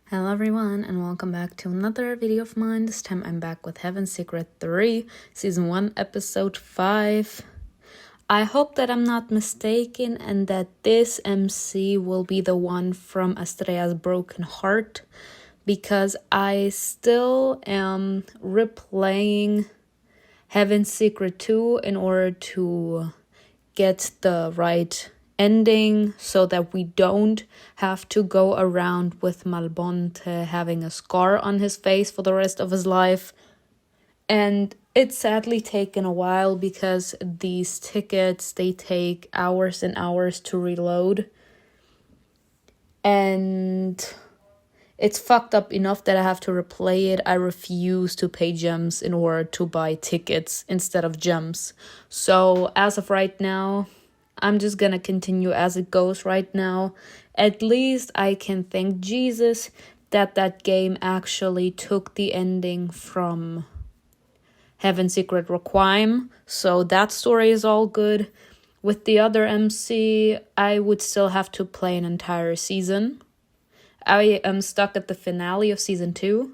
Hello everyone and welcome back to another video of mine. This time I'm back with Heaven's Secret 3, Season 1, Episode 5. I hope that I'm not mistaken and that this MC will be the one from Astrea's Broken Heart, because I still am replaying Heaven's Secret 2 in order to get the right ending so that we don't have to go around with Malbonte having a scar on his face for the rest of his life. And it's sadly taken a while because these tickets, they take hours and hours to reload. And it's fucked up enough that I have to replay it. I refuse to pay gems in order to buy tickets instead of gems. So as of right now, I'm just gonna continue as it goes right now. At least I can thank Jesus that game actually took the ending from Heaven's Secret Requiem. So that story is all good. With the other MC, I would still have to play an entire season. I am stuck at the finale of Season 2.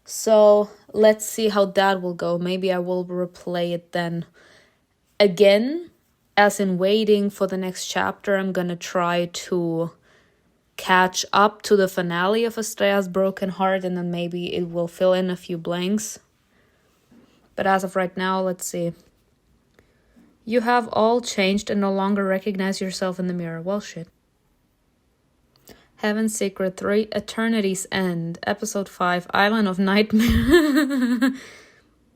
So let's see how that will go. Maybe I will replay it then again. As in waiting for the next chapter, I'm gonna try to catch up to the finale of Astrea's Broken Heart, and then maybe it will fill in a few blanks. But as of right now, let's see. You have all changed and no longer recognize yourself in the mirror. Well, shit. Heaven's Secret 3, Eternity's End, Episode 5, Island of Nightmare.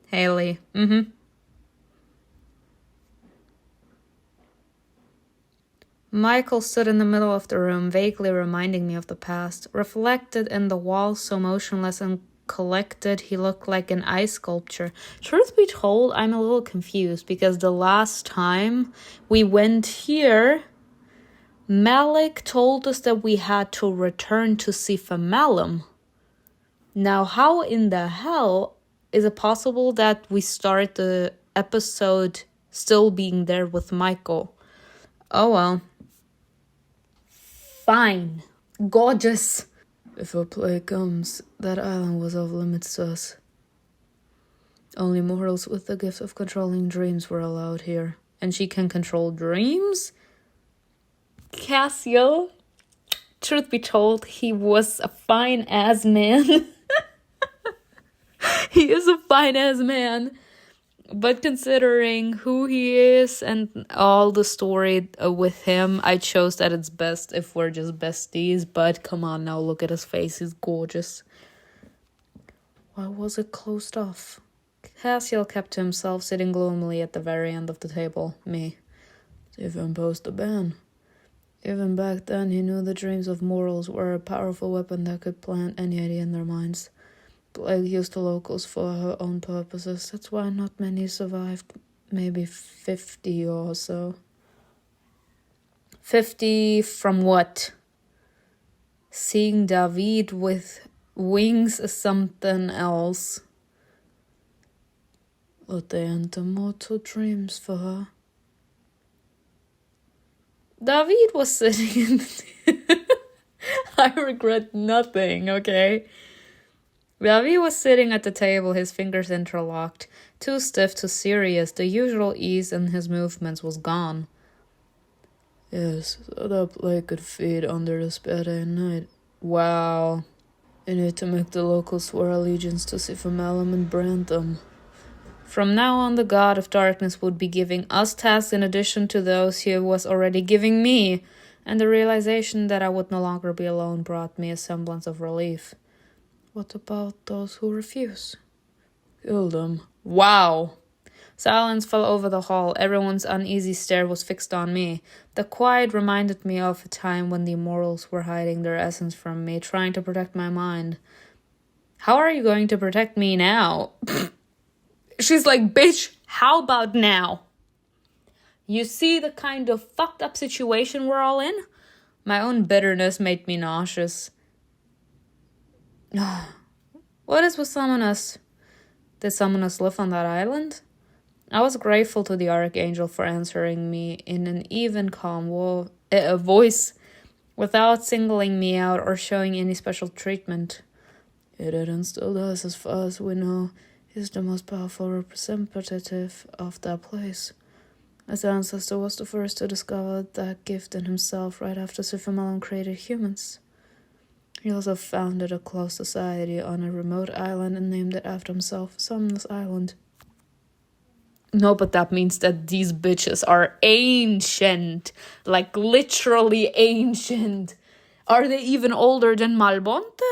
Haley. MIKAEL stood in the middle of the room, vaguely reminding me of the past. Reflected in the walls, so motionless and collected, he looked like an ice sculpture. Truth be told, I'm a little confused, because the last time we went here, Malik told us that we had to return to Siphamalum. Now, how in the hell is it possible that we start the episode still being there with MIKAEL? Oh well. Fine. Gorgeous. If a plague comes, that island was off limits to us. Only mortals with the gift of controlling dreams were allowed here. And she can control dreams? Cassio, truth be told, he was a fine-ass man. He is a fine-ass man. But considering who he is and all the story with him, I chose that it's best if we're just besties. But come on now, look at his face. He's gorgeous. Why was it closed off? Cassiel kept to himself, sitting gloomily at the very end of the table. Me. They've imposed a ban. Even back then, he knew the dreams of mortals were a powerful weapon that could plant any idea in their minds. Plague used the locals for her own purposes. That's why not many survived. Maybe 50 or so. 50 from what? Seeing David with wings is something else. But they enter mortal dreams for her. David was sitting in I regret nothing, okay? David was sitting at the table, his fingers interlocked. Too stiff, too serious. The usual ease in his movements was gone. Yes, so that plague could feed under the spare day and night. Wow. You need to make the locals swear allegiance to Siphamalum and brand them. From now on, the god of darkness would be giving us tasks in addition to those he was already giving me, and the realization that I would no longer be alone brought me a semblance of relief. What about those who refuse? Kill them. Wow. Silence fell over the hall. Everyone's uneasy stare was fixed on me. The quiet reminded me of a time when the immortals were hiding their essence from me, trying to protect my mind. How are you going to protect me now? She's like, bitch, how about now? You see the kind of fucked up situation we're all in? My own bitterness made me nauseous. What is with Summonus? Did Summonus live on that island? I was grateful to the Archangel for answering me in an even calm voice. without singling me out or showing any special treatment. He did and still does, as far as we know. He's the most powerful representative of that place. His ancestor was the first to discover that gift in himself right after Siphamelon created humans. He also founded a closed society on a remote island and named it after himself, Sumner's Island. No, but that means that these bitches are ancient. Like, literally ancient. Are they even older than Malbonte?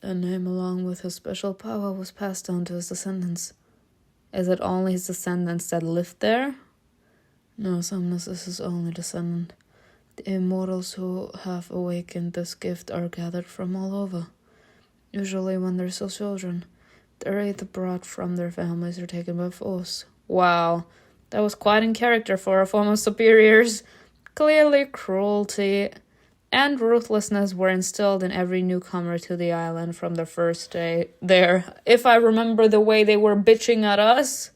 The name, along with his special power, was passed down to his descendants. Is it only his descendants that lived there? No, Somnus is his only descendant. The immortals who have awakened this gift are gathered from all over. Usually when they're still children, they're either brought from their families or taken by force. Wow, that was quite in character for our former superiors. Clearly cruelty and ruthlessness were instilled in every newcomer to the island from the first day there. If I remember the way they were bitching at us,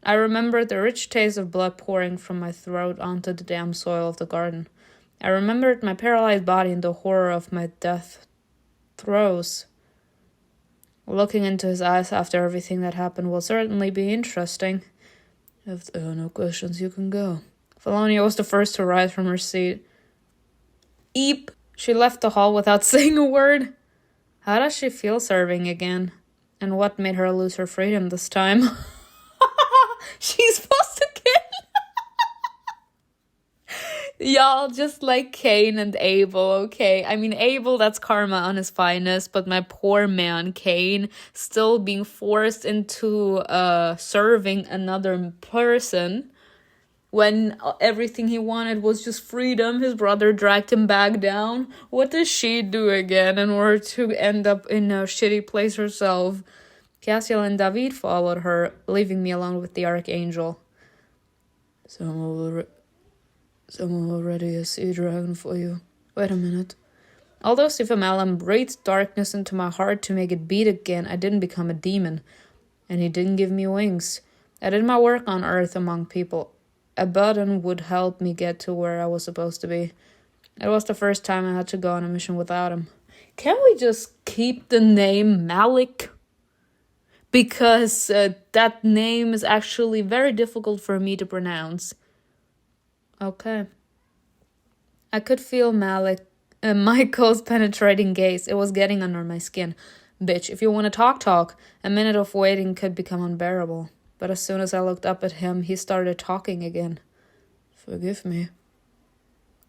I remembered the rich taste of blood pouring from my throat onto the damp soil of the garden. I remembered my paralyzed body and the horror of my death throes. Looking into his eyes after everything that happened will certainly be interesting. If there are no questions, you can go. Felonia was the first to rise from her seat. Eep! She left the hall without saying a word. How does she feel serving again? And what made her lose her freedom this time? She's supposed to get... Y'all, just like Cain and Abel, okay? I mean, Abel, that's karma on his finest, but my poor man, Cain, still being forced into serving another person when everything he wanted was just freedom. His brother dragged him back down. What does she do again in order to end up in a shitty place herself? Cassiel and David followed her, leaving me alone with the Archangel. Someone will ready a sea dragon for you. Wait a minute. Although Siphamelon breathed darkness into my heart to make it beat again, I didn't become a demon. And he didn't give me wings. I did my work on Earth among people. A button would help me get to where I was supposed to be. It was the first time I had to go on a mission without him. Can we just keep the name Malik? Because that name is actually very difficult for me to pronounce. Okay. I could feel Michael's penetrating gaze. It was getting under my skin. Bitch, if you want to talk. A minute of waiting could become unbearable. But as soon as I looked up at him, he started talking again. Forgive me.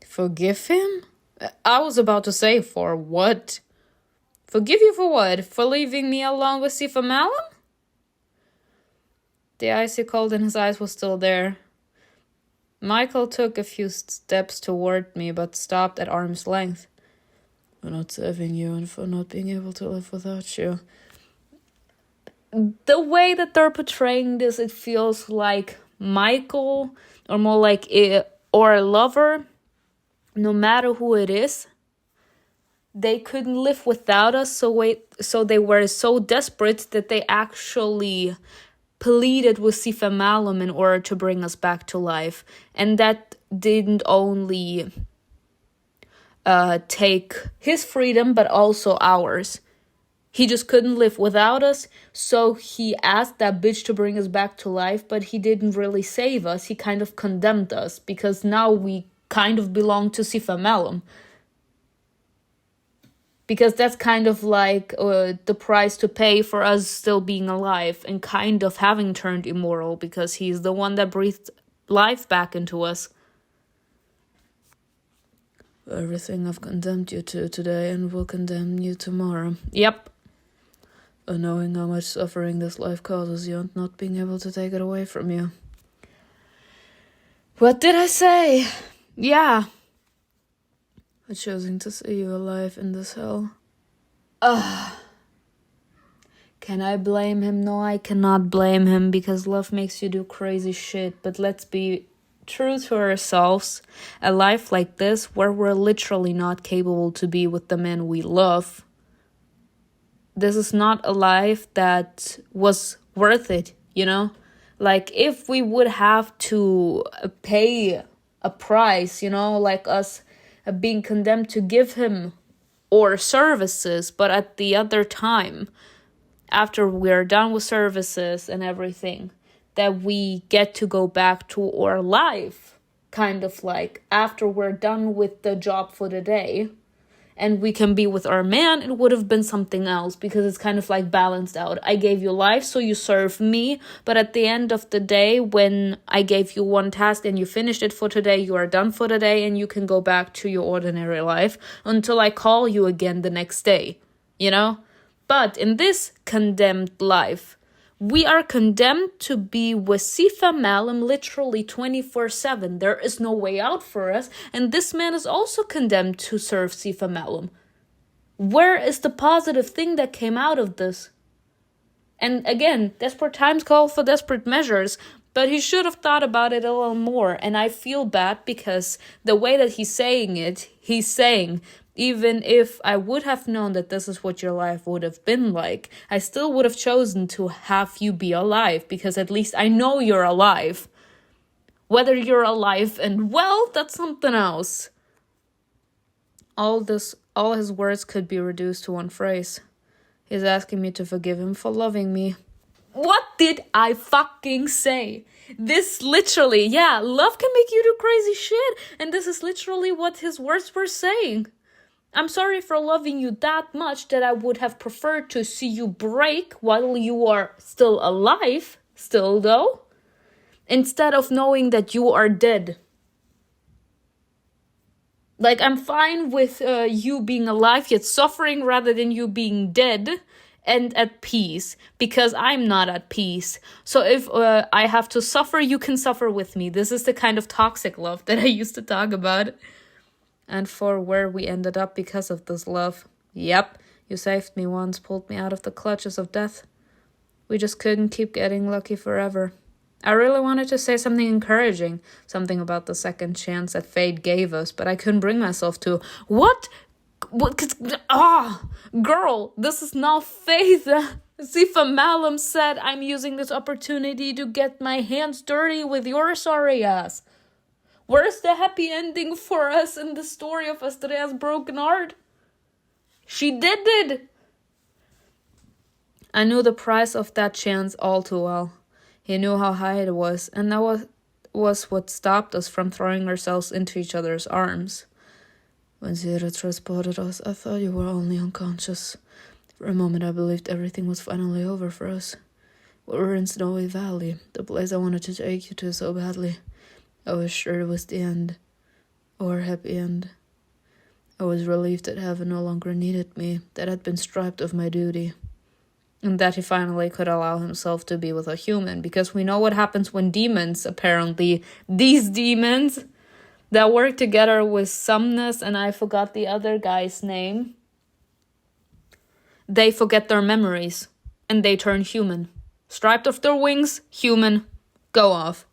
Forgive him? I was about to say, for what? Forgive you for what? For leaving me alone with Siphamelon? The icy cold in his eyes was still there. Michael took a few steps toward me, but stopped at arm's length. For not saving you and for not being able to live without you. The way that they're portraying this, it feels like Michael, or more like a lover, no matter who it is, they couldn't live without us, so they were so desperate that they actually pleaded with Siphamelon in order to bring us back to life. And that didn't only take his freedom, but also ours. He just couldn't live without us, so he asked that bitch to bring us back to life, but he didn't really save us. He kind of condemned us, because now we kind of belong to Siphamelon. Because that's kind of like the price to pay for us still being alive and kind of having turned immoral, because he's the one that breathed life back into us. Everything I've condemned you to today and will condemn you tomorrow. Yep. Knowing how much suffering this life causes you and not being able to take it away from you. What did I say? Yeah. For choosing to see you alive in this hell. Can I blame him? No, I cannot blame him, because love makes you do crazy shit. But let's be true to ourselves. A life like this, where we're literally not capable to be with the man we love, this is not a life that was worth it, you know? Like, if we would have to pay a price, like us being condemned to give him our services, but at the other time, after we're done with services and everything, that we get to go back to our life, kind of like after we're done with the job for the day, and we can be with our man, it would have been something else, because it's kind of like balanced out. I gave you life, so you serve me, but at the end of the day, when I gave you one task and you finished it for today, you are done for the day, and you can go back to your ordinary life until I call you again the next day, But in this condemned life, we are condemned to be with Sifa Malam literally 24/7. There is no way out for us. And this man is also condemned to serve Sifa Malam. Where is the positive thing that came out of this? And again, desperate times call for desperate measures. But he should have thought about it a little more. And I feel bad because the way that he's saying it, he's saying, even if I would have known that this is what your life would have been like, I still would have chosen to have you be alive, because at least I know you're alive. Whether you're alive and well, that's something else. All his words could be reduced to one phrase. He's asking me to forgive him for loving me. What did I fucking say? This literally, love can make you do crazy shit. And this is literally what his words were saying. I'm sorry for loving you that much that I would have preferred to see you break while you are still alive, instead of knowing that you are dead. Like, I'm fine with you being alive yet suffering rather than you being dead and at peace, because I'm not at peace. So if I have to suffer, you can suffer with me. This is the kind of toxic love that I used to talk about. And for where we ended up because of this love. Yep, you saved me once, pulled me out of the clutches of death. We just couldn't keep getting lucky forever. I really wanted to say something encouraging, something about the second chance that fate gave us, but I couldn't bring myself to. What? Girl, this is not faith. Sifa Malam said, I'm using this opportunity to get my hands dirty with your sorry ass. Where's the happy ending for us in the story of Astrea's broken heart? She did it. I knew the price of that chance all too well. He knew how high it was, and that was what stopped us from throwing ourselves into each other's arms. When Zira transported us, I thought you were only unconscious. For a moment, I believed everything was finally over for us. We were in Snowy Valley, the place I wanted to take you to so badly. I was sure it was the end, or a happy end. I was relieved that heaven no longer needed me, that I'd been stripped of my duty, and that he finally could allow himself to be with a human, because we know what happens when demons, apparently, these demons that work together with Somnus, and I forgot the other guy's name, they forget their memories, and they turn human. Stripped of their wings, human, go off.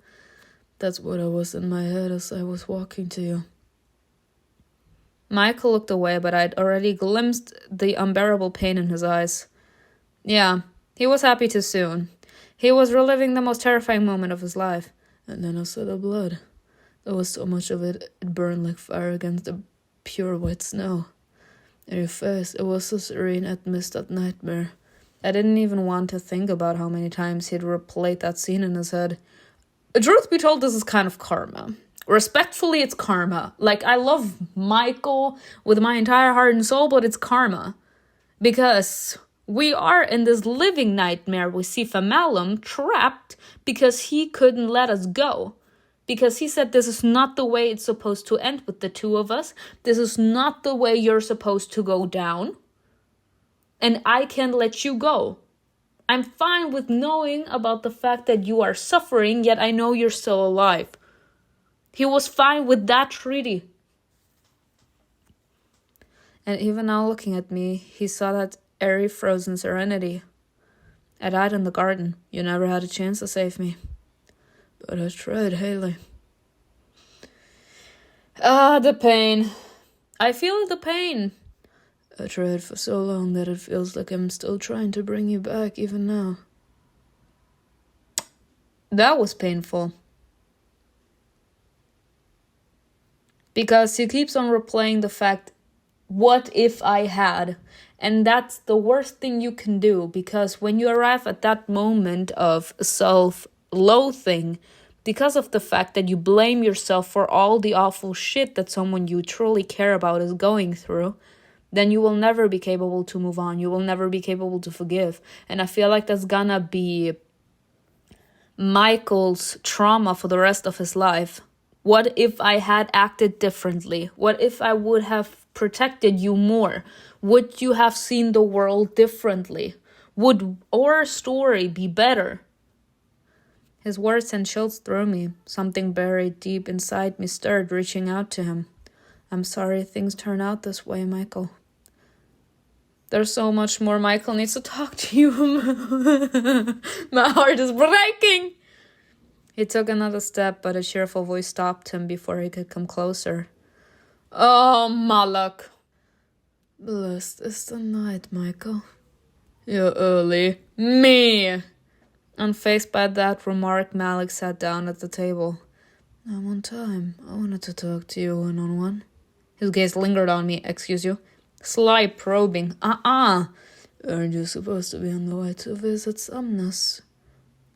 That's what I was in my head as I was walking to you. MIKAEL looked away, but I'd already glimpsed the unbearable pain in his eyes. Yeah, he was happy too soon. He was reliving the most terrifying moment of his life. And then I saw the blood. There was so much of it, it burned like fire against the pure white snow. And your face, it was so serene I'd missed that nightmare. I didn't even want to think about how many times he'd replayed that scene in his head. Truth be told, this is kind of karma. Respectfully, it's karma. Like, I love MIKAEL with my entire heart and soul, but it's karma. Because we are in this living nightmare with Sifa Malam, trapped because he couldn't let us go. Because he said this is not the way it's supposed to end with the two of us. This is not the way you're supposed to go down. And I can't let you go. I'm fine with knowing about the fact that you are suffering, yet I know you're still alive. He was fine with that treaty. And even now looking at me, he saw that airy frozen serenity. I died in the garden. You never had a chance to save me. But I tried, Haley. The pain. I feel the pain. I tried for so long that it feels like I'm still trying to bring you back even now. That was painful. Because he keeps on replaying the fact, what if I had? And that's the worst thing you can do, because when you arrive at that moment of self-loathing, because of the fact that you blame yourself for all the awful shit that someone you truly care about is going through, then you will never be capable to move on. You will never be capable to forgive. And I feel like that's gonna be MIKAEL's trauma for the rest of his life. What if I had acted differently? What if I would have protected you more? Would you have seen the world differently? Would our story be better? His words sent chills through me. Something buried deep inside me stirred, reaching out to him. I'm sorry things turn out this way, MIKAEL. There's so much more MIKAEL needs to talk to you. My heart is breaking. He took another step, but a cheerful voice stopped him before he could come closer. Oh, Malak. Blessed is the night, MIKAEL. You're early. Me! Unfazed by that remark, Malik sat down at the table. I'm on time. I wanted to talk to you one-on-one. His gaze lingered on me. Excuse you? Sly probing. Aren't you supposed to be on the way to visit Somnus?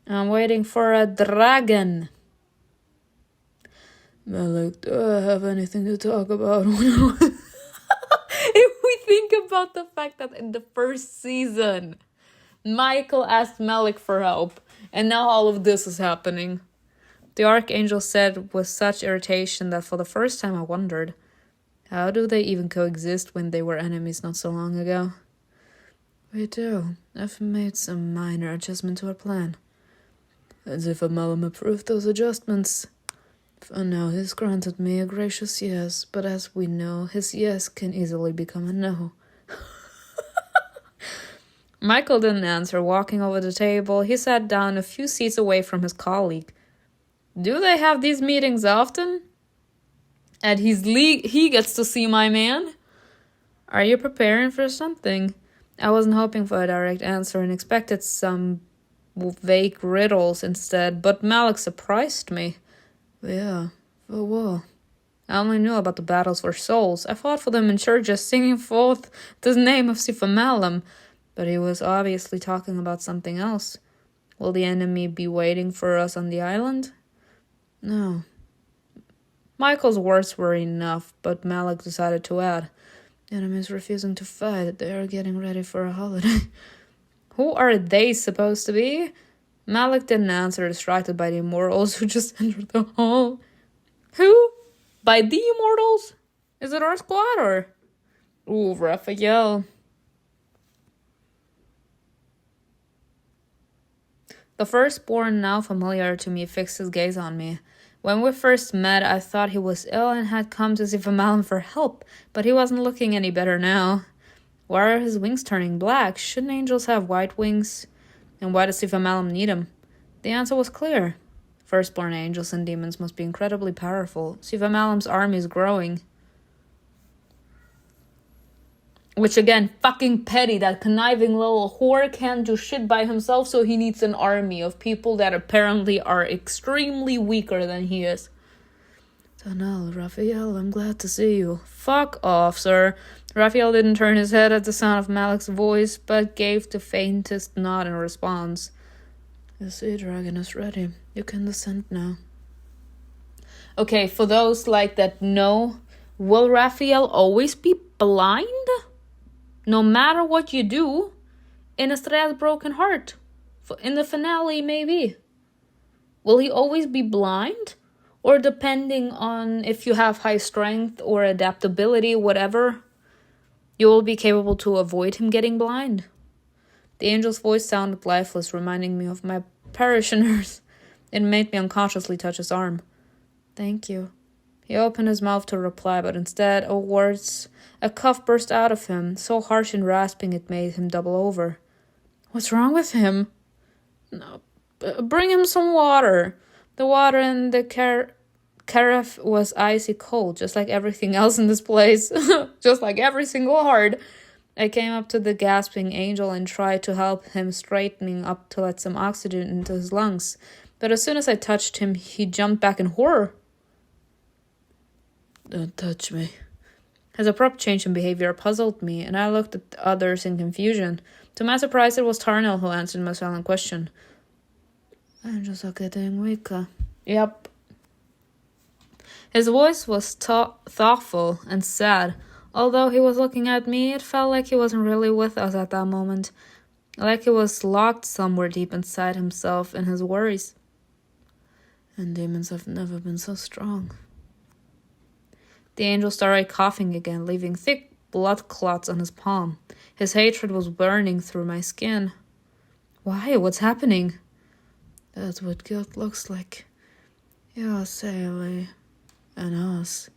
I'm waiting for a dragon. Malik, do I have anything to talk about? If we think about the fact that in the first season, MIKAEL asked Malik for help, and now all of this is happening. The Archangel said with such irritation that for the first time I wondered, how do they even coexist when they were enemies not so long ago? We do. I've made some minor adjustment to our plan. As if Amalum approved those adjustments. For now, he's granted me a gracious yes, but as we know, his yes can easily become a no. MIKAEL didn't answer. Walking over the table, he sat down a few seats away from his colleague. Do they have these meetings often? At his league, he gets to see my man? Are you preparing for something? I wasn't hoping for a direct answer and expected some vague riddles instead, but Malik surprised me. Yeah, for what? I only knew about the battles for souls. I fought for them in churches, singing forth the name of Sifamalam, but he was obviously talking about something else. Will the enemy be waiting for us on the island? No. MIKAEL's words were enough, but Malik decided to add, the enemy is refusing to fight. They are getting ready for a holiday. Who are they supposed to be? Malik didn't answer, distracted by the immortals who just entered the hall. Who? By the immortals? Is it our squad or? Ooh, Raphael. The firstborn, now familiar to me, fixed his gaze on me. When we first met, I thought he was ill and had come to Sifamalam for help, but he wasn't looking any better now. Why are his wings turning black? Shouldn't angels have white wings? And why does Sifamalam need them? The answer was clear. Firstborn angels and demons must be incredibly powerful. Sifamalam's army is growing. Which again, fucking petty. That conniving little whore can't do shit by himself, so he needs an army of people that apparently are extremely weaker than he is. Tanal, Raphael, I'm glad to see you. Fuck off, sir. Raphael didn't turn his head at the sound of Malik's voice, but gave the faintest nod in response. The sea dragon is ready. You can descend now. Okay, for those like that know, will Raphael always be blind? No matter what you do, in Estrella's broken heart. In the finale, maybe. Will he always be blind? Or depending on if you have high strength or adaptability, whatever, you will be capable to avoid him getting blind. The angel's voice sounded lifeless, reminding me of my parishioners. It made me unconsciously touch his arm. Thank you. He opened his mouth to reply, but instead, a cough burst out of him, so harsh and rasping it made him double over. What's wrong with him? No, bring him some water. The water in the carafe was icy cold, just like everything else in this place. Just like every single heart. I came up to the gasping angel and tried to help him, straightening up to let some oxygen into his lungs. But as soon as I touched him, he jumped back in horror. Don't touch me. His abrupt change in behavior puzzled me, and I looked at the others in confusion. To my surprise, it was Tarnell who answered my silent question. Angels are getting weaker. Yep. His voice was thoughtful and sad. Although he was looking at me, it felt like he wasn't really with us at that moment. Like he was locked somewhere deep inside himself and his worries. And demons have never been so strong. The angel started coughing again, leaving thick blood clots on his palm. His hatred was burning through my skin. Why? What's happening? That's what guilt looks like. You're Sally and us.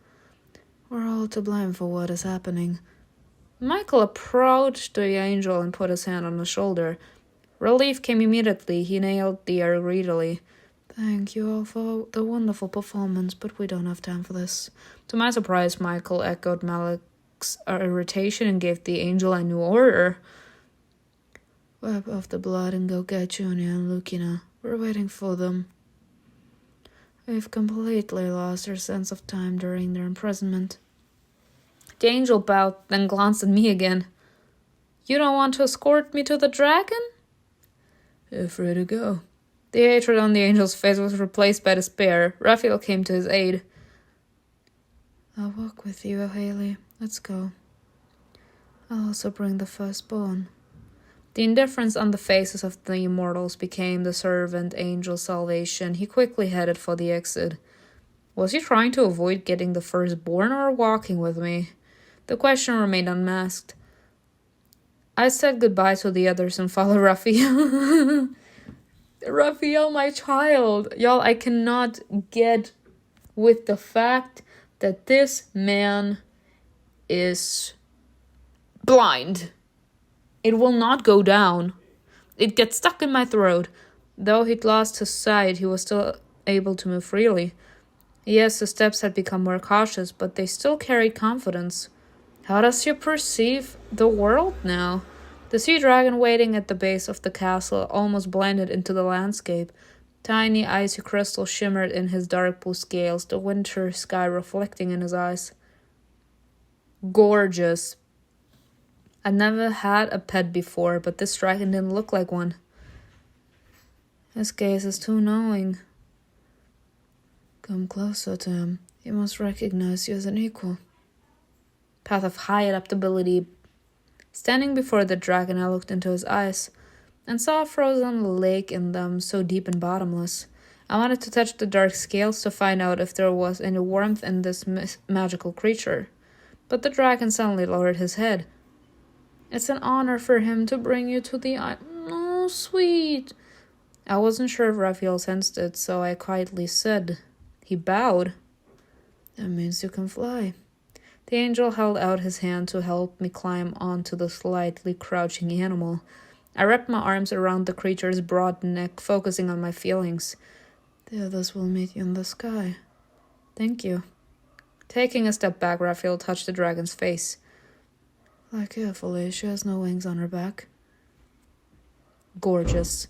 We're all to blame for what is happening. MIKAEL approached the angel and put his hand on his shoulder. Relief came immediately. He nailed the air greedily. Thank you all for the wonderful performance, but we don't have time for this. To my surprise, MIKAEL echoed Malik's irritation and gave the angel a new order. Wipe off the blood and go get Junior and Lukina. We're waiting for them. We've completely lost our sense of time during their imprisonment. The angel bowed, then glanced at me again. You don't want to escort me to the dragon? You're free to go. The hatred on the angel's face was replaced by despair. Raphael came to his aid. I'll walk with you, Haley. Let's go. I'll also bring the firstborn. The indifference on the faces of the immortals became the servant angel's salvation. He quickly headed for the exit. Was he trying to avoid getting the firstborn or walking with me? The question remained unmasked. I said goodbye to the others and followed Raphael. Raphael, my child. Y'all, I cannot get with the fact that this man is blind. It will not go down. It gets stuck in my throat. Though he'd lost his sight, he was still able to move freely. Yes, his steps had become more cautious, but they still carried confidence. How does he perceive the world now? The sea dragon waiting at the base of the castle almost blended into the landscape. Tiny icy crystals shimmered in his dark blue scales, the winter sky reflecting in his eyes. Gorgeous. I'd never had a pet before, but this dragon didn't look like one. His gaze is too knowing. Come closer to him. He must recognize you as an equal. Path of high adaptability. Standing before the dragon, I looked into his eyes and saw a frozen lake in them, so deep and bottomless. I wanted to touch the dark scales to find out if there was any warmth in this magical creature. But the dragon suddenly lowered his head. It's an honor for him to bring you to the island. Oh, sweet. I wasn't sure if Raphael sensed it, so I quietly said. He bowed. That means you can fly. The angel held out his hand to help me climb onto the slightly crouching animal. I wrapped my arms around the creature's broad neck, focusing on my feelings. The others will meet you in the sky. Thank you. Taking a step back, Raphael touched the dragon's face. Fly carefully, she has no wings on her back. Gorgeous.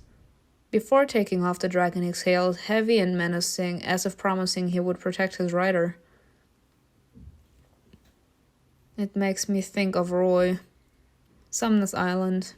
Before taking off, the dragon exhaled, heavy and menacing, as if promising he would protect his rider. It makes me think of Roy. Sumnus Island.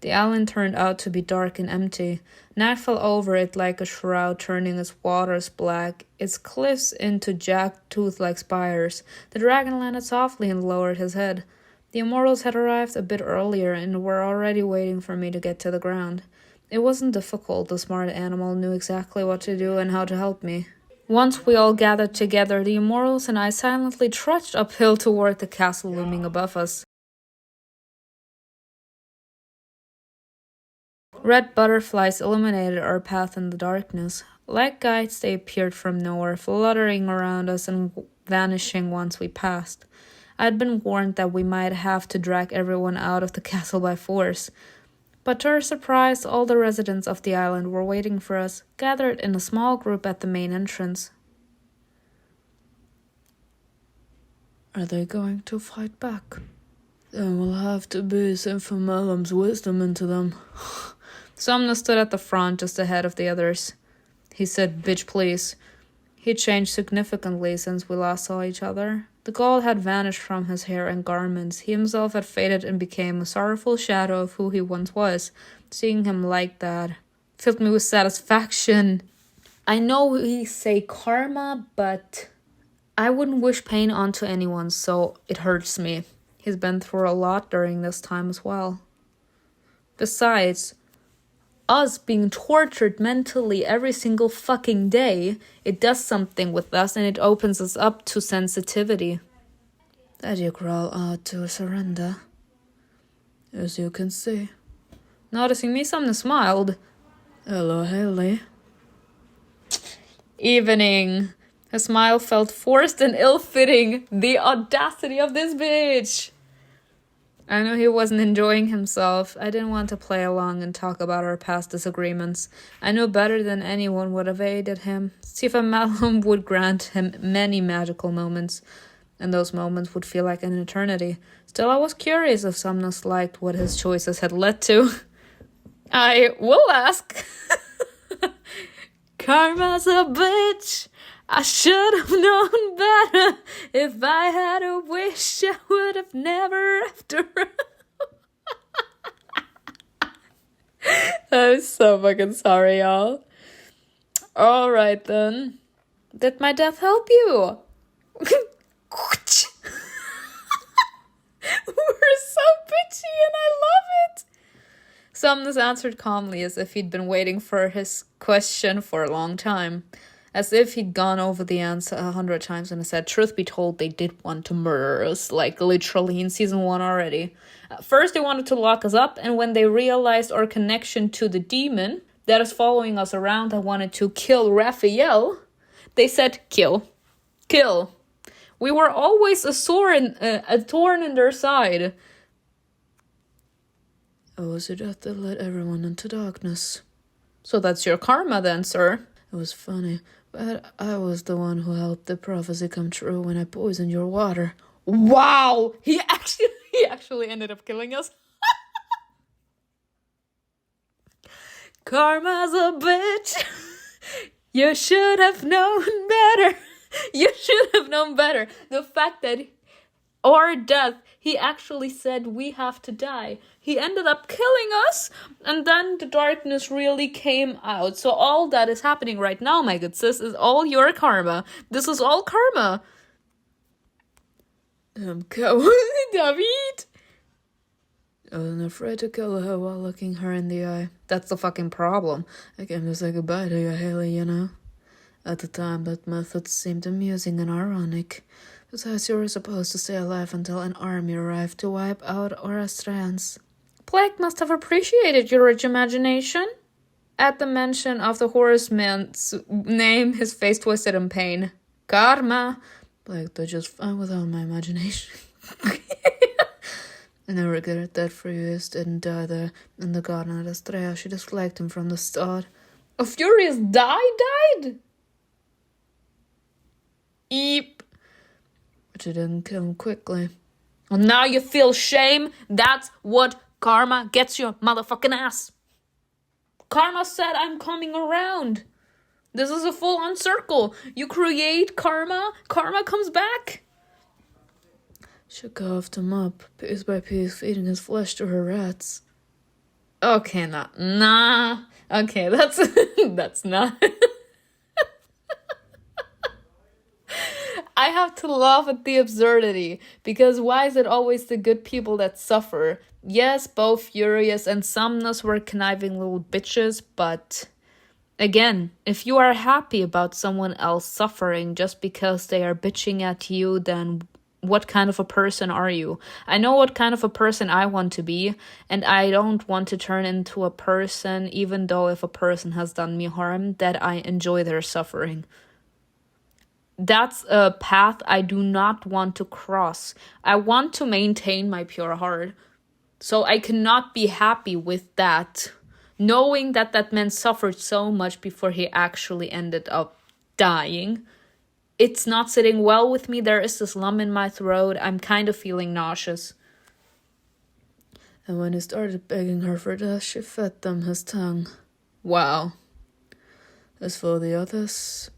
The island turned out to be dark and empty. Night fell over it like a shroud, turning its waters black, its cliffs into jagged tooth-like spires. The dragon landed softly and lowered his head. The immortals had arrived a bit earlier and were already waiting for me to get to the ground. It wasn't difficult. The smart animal knew exactly what to do and how to help me. Once we all gathered together, the immortals and I silently trudged uphill toward the castle looming above us. Red butterflies illuminated our path in the darkness. Like guides, they appeared from nowhere, fluttering around us and vanishing once we passed. I had been warned that we might have to drag everyone out of the castle by force. But to our surprise, all the residents of the island were waiting for us, gathered in a small group at the main entrance. Are they going to fight back? There will have to be some Malum's wisdom into them. Somna stood at the front, just ahead of the others. He said, "Bitch, please." He changed significantly since we last saw each other. The gold had vanished from his hair and garments. He himself had faded and became a sorrowful shadow of who he once was. Seeing him like that filled me with satisfaction. I know we say karma, but I wouldn't wish pain onto anyone, so it hurts me. He's been through a lot during this time as well. Besides, us being tortured mentally every single fucking day, it does something with us and it opens us up to sensitivity. That you crawl out to surrender, as you can see. Noticing me, Sumner smiled. Hello, Haley. Evening. Her smile felt forced and ill-fitting. The audacity of this bitch. I knew he wasn't enjoying himself. I didn't want to play along and talk about our past disagreements. I knew better than anyone would have aided him. Sifa Malum would grant him many magical moments, and those moments would feel like an eternity. Still, I was curious if Somnus liked what his choices had led to. I will ask. Karma's a bitch. I should have known better. If I had a wish, I would have never after. I'm so fucking sorry, y'all. Alright then. Did my death help you? We're so bitchy and I love it. Somnus answered calmly as if he'd been waiting for his question for a long time. As if he'd gone over the answer 100 times and said, truth be told, they did want to murder us, like literally in season 1 already. First, they wanted to lock us up, and when they realized our connection to the demon that is following us around and wanted to kill Raphael, they said, kill. Kill. We were always a thorn in their side. It was your death that led everyone into darkness. So that's your karma then, sir. It was funny, but I was the one who helped the prophecy come true when I poisoned your water. Wow! He actually ended up killing us. Karma's a bitch. You should have known better. You should have known better. The fact that our death, he actually said we have to die. He ended up killing us, and then the darkness really came out. So all that is happening right now, my good sis, is all your karma. This is all karma. Damn coward, David! I wasn't afraid to kill her while looking her in the eye. That's the fucking problem. I came to say goodbye to you, Haley, you know. At the time, that method seemed amusing and ironic. Besides, you were supposed to stay alive until an army arrived to wipe out our strands. Blake must have appreciated your rich imagination. At the mention of the horseman's name, his face twisted in pain. Karma. Blake did just fine without my imagination. And I regret that Furious didn't die there in the garden at Estrella. She disliked him from the start. A Furious died? Eep. But she didn't kill him quickly. Well, now you feel shame? That's what karma gets your motherfucking ass. Karma said I'm coming around. This is a full-on circle. You create karma, karma comes back. She carved him up, piece by piece, feeding his flesh to her rats. Okay, nah. Okay, that's not. I have to laugh at the absurdity, because why is it always the good people that suffer? Yes, both Furious and Somnus were conniving little bitches, but again, if you are happy about someone else suffering just because they are bitching at you, then what kind of a person are you? I know what kind of a person I want to be, and I don't want to turn into a person, even though if a person has done me harm, that I enjoy their suffering. That's a path I do not want to cross. I want to maintain my pure heart. So I cannot be happy with that, knowing that that man suffered so much before he actually ended up dying. It's not sitting well with me. There is this lump in my throat. I'm kind of feeling nauseous. And when he started begging her for death, she fed them his tongue. Wow. As for the others,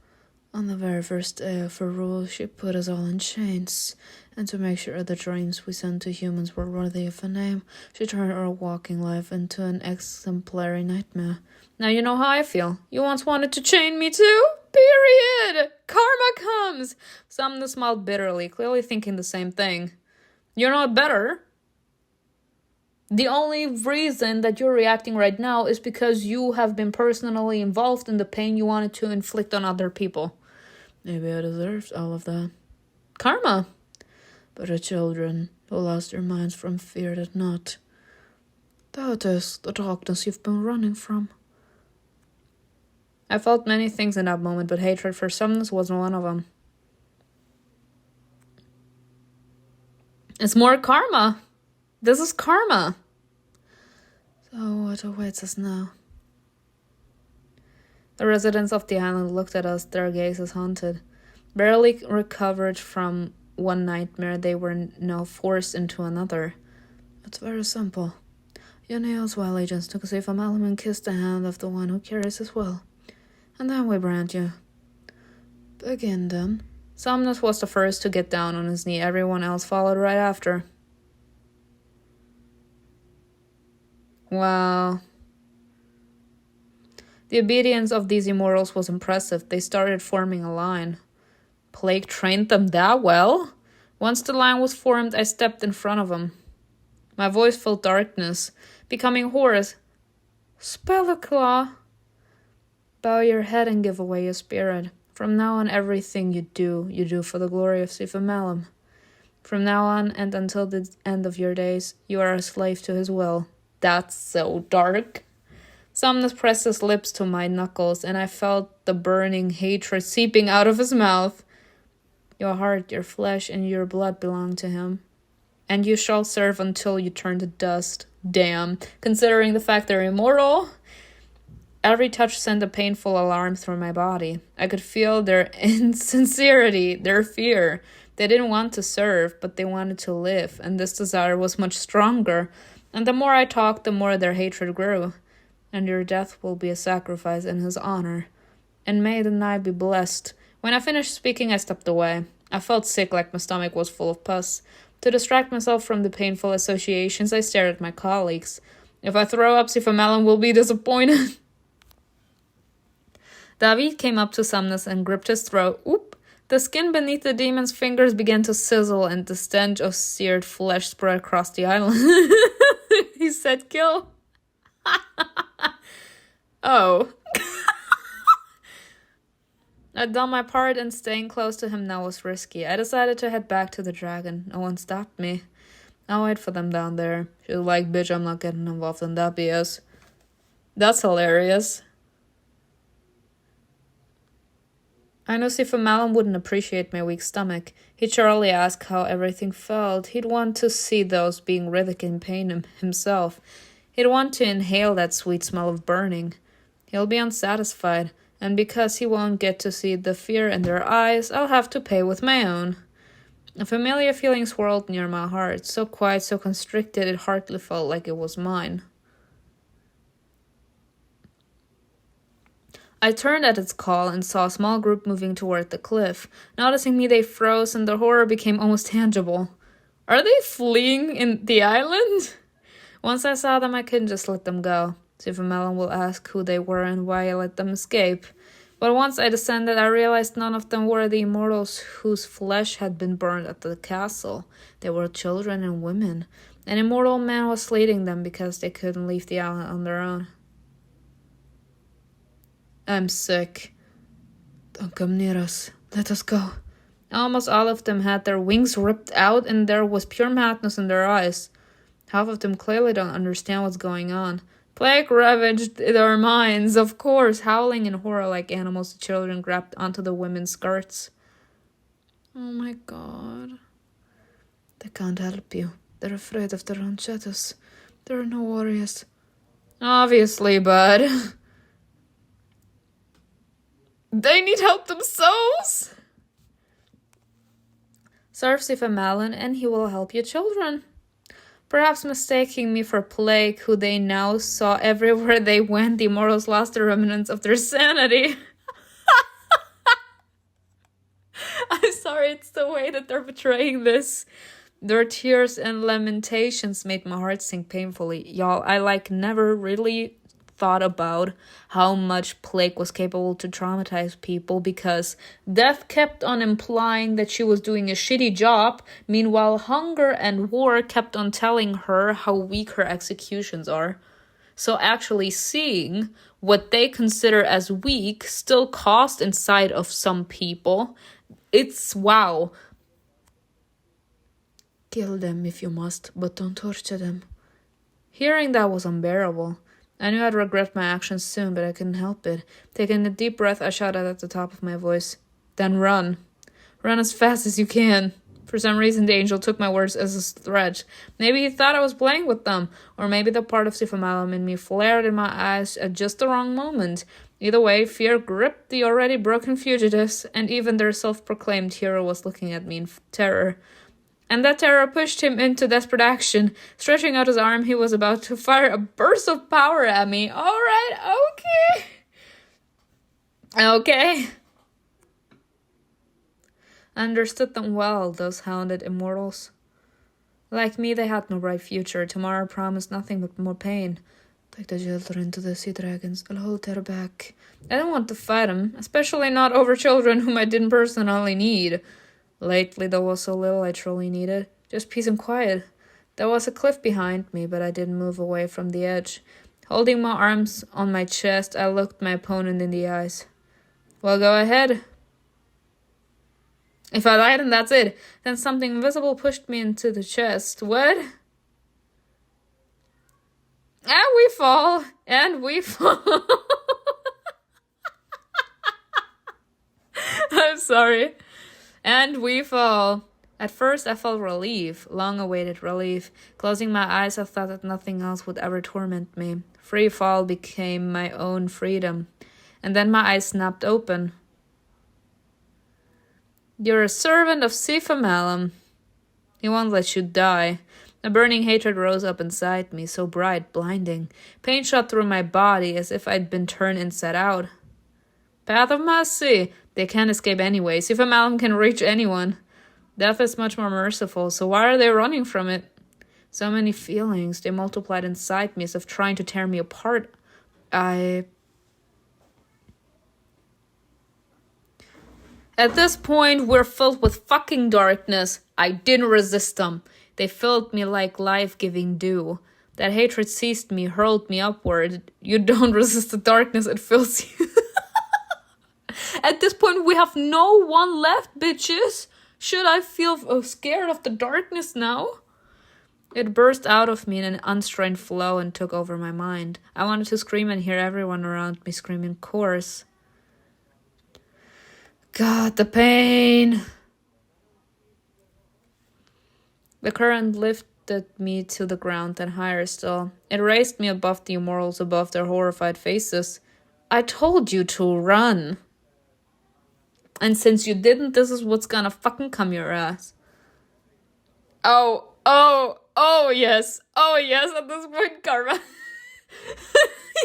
On the very first day of her rule, she put us all in chains, and to make sure the dreams we sent to humans were worthy of a name, she turned our walking life into an exemplary nightmare. Now you know how I feel. You once wanted to chain me too? Period! Karma comes! Somna smiled bitterly, clearly thinking the same thing. You're not better. The only reason that you're reacting right now is because you have been personally involved in the pain you wanted to inflict on other people. Maybe I deserved all of that. Karma. But the children who lost their minds from fear did not. That is the darkness you've been running from. I felt many things in that moment, but hatred for Somnus wasn't one of them. It's more karma. This is karma. So what awaits us now? The residents of the island looked at us, their gazes haunted. Barely recovered from one nightmare, they were now forced into another. It's very simple. Yaniel's well agents took Sifa Malam and kissed the hand of the one who carries his will. And then we brand you. Begin then. Somnus was the first to get down on his knee. Everyone else followed right after. Wow. The obedience of these immortals was impressive. They started forming a line. Plague trained them that well? Once the line was formed, I stepped in front of him. My voice filled darkness, becoming hoarse. Spellaclaw. Bow your head and give away your spirit. From now on, everything you do for the glory of Sifa Malam. From now on and until the end of your days, you are a slave to his will. That's so dark. Somnus pressed his lips to my knuckles, and I felt the burning hatred seeping out of his mouth. Your heart, your flesh, and your blood belong to him. And you shall serve until you turn to dust. Damn. Considering the fact they're immortal. Every touch sent a painful alarm through my body. I could feel their insincerity, their fear. They didn't want to serve, but they wanted to live, and this desire was much stronger. And the more I talked, the more their hatred grew. And your death will be a sacrifice in his honor. And may the night be blessed. When I finished speaking, I stepped away. I felt sick, like my stomach was full of pus. To distract myself from the painful associations, I stared at my colleagues. If I throw up, Sifa Malam will be disappointed. David came up to Somnus and gripped his throat. Oop! The skin beneath the demon's fingers began to sizzle, and the stench of seared flesh spread across the island. He said, kill. Oh. I'd done my part, and staying close to him now was risky. I decided to head back to the dragon. No one stopped me. I'll wait for them down there. She was like, bitch, I'm not getting involved in that BS. That's hilarious. I knew Sifa Malam wouldn't appreciate my weak stomach. He'd surely ask how everything felt. He'd want to see those being Riddick in pain himself. He'd want to inhale that sweet smell of burning. He'll be unsatisfied, and because he won't get to see the fear in their eyes, I'll have to pay with my own. A familiar feeling swirled near my heart, so quiet, so constricted, it hardly felt like it was mine. I turned at its call and saw a small group moving toward the cliff. Noticing me, they froze, and the horror became almost tangible. Are they fleeing in the island? Once I saw them, I couldn't just let them go. Sifa Malam will ask who they were and why I let them escape. But once I descended, I realized none of them were the immortals whose flesh had been burned at the castle. They were children and women. An immortal man was leading them because they couldn't leave the island on their own. I'm sick. Don't come near us. Let us go. Almost all of them had their wings ripped out, and there was pure madness in their eyes. Half of them clearly don't understand what's going on. Plague ravaged their minds, of course. Howling in horror like animals, the children grabbed onto the women's skirts. Oh my god. They can't help you. They're afraid of their own shadows. There are no warriors. Obviously, bud. They need help themselves. Serve Sifa Malam and he will help your children. Perhaps mistaking me for Plague, who they now saw everywhere they went, the immortals lost the remnants of their sanity. sorry, it's the way that they're portraying this. Their tears and lamentations made my heart sink painfully. Y'all, I never really thought about how much plague was capable to traumatize people, because death kept on implying that she was doing a shitty job. Meanwhile, hunger and war kept on telling her how weak her executions are. So actually seeing what they consider as weak still caused inside of some people, it's wow. Kill them if you must, but don't torture them. Hearing that was unbearable. I knew I'd regret my actions soon, but I couldn't help it. Taking a deep breath, I shouted at the top of my voice, "Then run. Run as fast as you can." For some reason, the angel took my words as a threat. Maybe he thought I was playing with them, or maybe the part of Sifamalam in me flared in my eyes at just the wrong moment. Either way, fear gripped the already broken fugitives, and even their self-proclaimed hero was looking at me in terror. And that terror pushed him into desperate action. Stretching out his arm, he was about to fire a burst of power at me. Alright, okay. I understood them well, those hounded immortals. Like me, they had no bright future. Tomorrow promised nothing but more pain. Take the children to the sea dragons. I'll hold their back. I didn't want to fight them, especially not over children whom I didn't personally need. Lately, there was so little I truly needed. Just peace and quiet. There was a cliff behind me, but I didn't move away from the edge. Holding my arms on my chest, I looked my opponent in the eyes. Well, go ahead. If I lied and that's it, then something invisible pushed me into the chest. What? And we fall. I'm sorry. And we fall. At first, I felt relief, long-awaited relief. Closing my eyes, I thought that nothing else would ever torment me. Free fall became my own freedom. And then my eyes snapped open. You're a servant of Sifamalam. He won't let you die. A burning hatred rose up inside me, so bright, blinding. Pain shot through my body as if I'd been turned inside out. Path of mercy. They can't escape anyway. Sifamalam can reach anyone. Death is much more merciful, so why are they running from it? So many feelings, they multiplied inside me as if trying to tear me apart. At this point, we're filled with fucking darkness. I didn't resist them. They filled me like life-giving dew. That hatred seized me, hurled me upward. You don't resist the darkness, it fills you. At this point, we have no one left, bitches. Should I feel scared of the darkness now? It burst out of me in an unstrained flow and took over my mind. I wanted to scream and hear everyone around me scream in chorus. God, the pain. The current lifted me to the ground and higher still. It raised me above the immortals, above their horrified faces. I told you to run. And since you didn't, this is what's gonna fucking come your ass. Oh, yes, at this point, karma.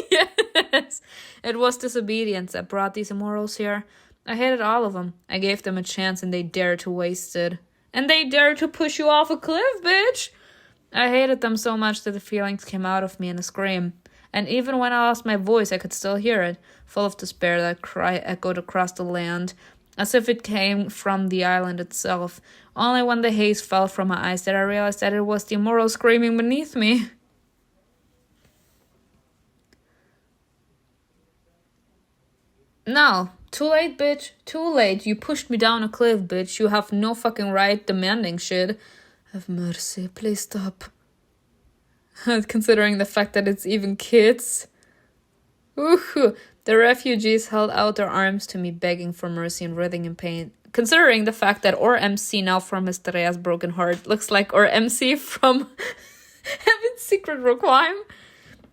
Yes. It was disobedience that brought these immortals here. I hated all of them. I gave them a chance and they dared to waste it. And they dared to push you off a cliff, bitch! I hated them so much that the feelings came out of me in a scream. And even when I lost my voice, I could still hear it. Full of despair, that cry echoed across the land, as if it came from the island itself. Only when the haze fell from my eyes did I realize that it was the immortal screaming beneath me. No. Too late, bitch. Too late. You pushed me down a cliff, bitch. You have no fucking right demanding shit. Have mercy. Please stop. Considering the fact that it's even kids. Woohoo. The refugees held out their arms to me, begging for mercy and writhing in pain. Considering the fact that our MC now from Estrella's broken heart looks like our MC from Heaven's Secret Requiem,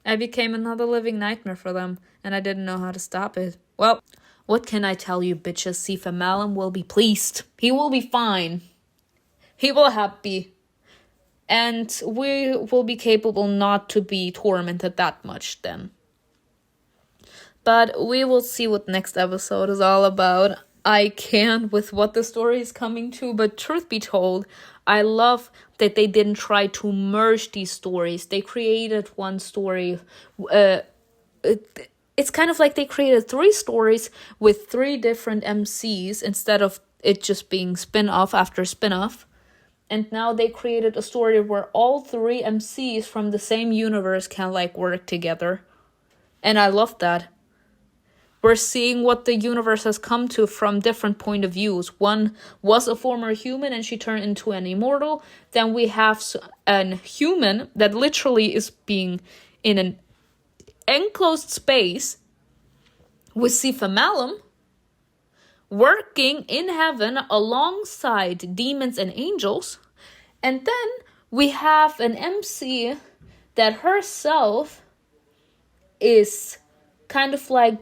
I became another living nightmare for them, and I didn't know how to stop it. Well, what can I tell you, bitches? Sifamalam will be pleased. He will be fine. He will happy. And we will be capable not to be tormented that much then. But we will see what next episode is all about. I can with what the story is coming to, but truth be told, I love that they didn't try to merge these stories. They created one story. It's kind of like they created 3 stories with 3 different MCs instead of it just being spin-off after spin-off. And now they created a story where all 3 MCs from the same universe can like work together. And I love that. We're seeing what the universe has come to from different point of views. One was a former human and she turned into an immortal. Then we have an human that literally is being in an enclosed space with Sifa Malum working in heaven alongside demons and angels. And then we have an MC that herself is kind of like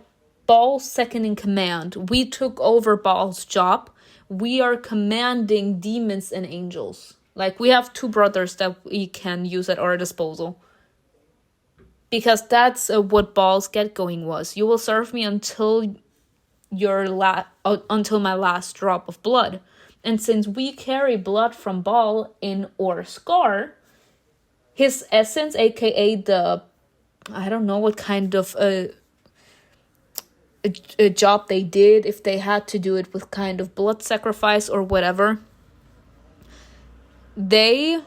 Ball's second in command. We took over Ball's job. We are commanding demons and angels. Like, we have 2 brothers that we can use at our disposal. Because that's what Ball's get-going was. You will serve me until until my last drop of blood. And since we carry blood from Ball in our scar, his essence, aka the, I don't know what kind of a job they did, if they had to do it with kind of blood sacrifice or whatever, they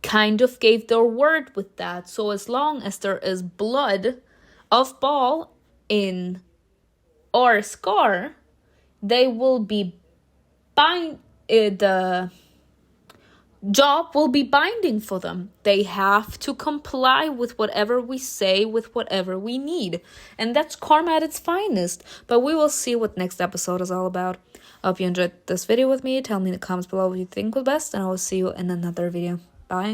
kind of gave their word with that. So as long as there is blood of Ball in our scar, they will be the job will be binding for them. They have to comply with whatever we say, with whatever we need. And that's karma at its finest. But we will see what next episode is all about. I hope you enjoyed this video with me. Tell me in the comments below what you think was best, and I will see you in another video. Bye.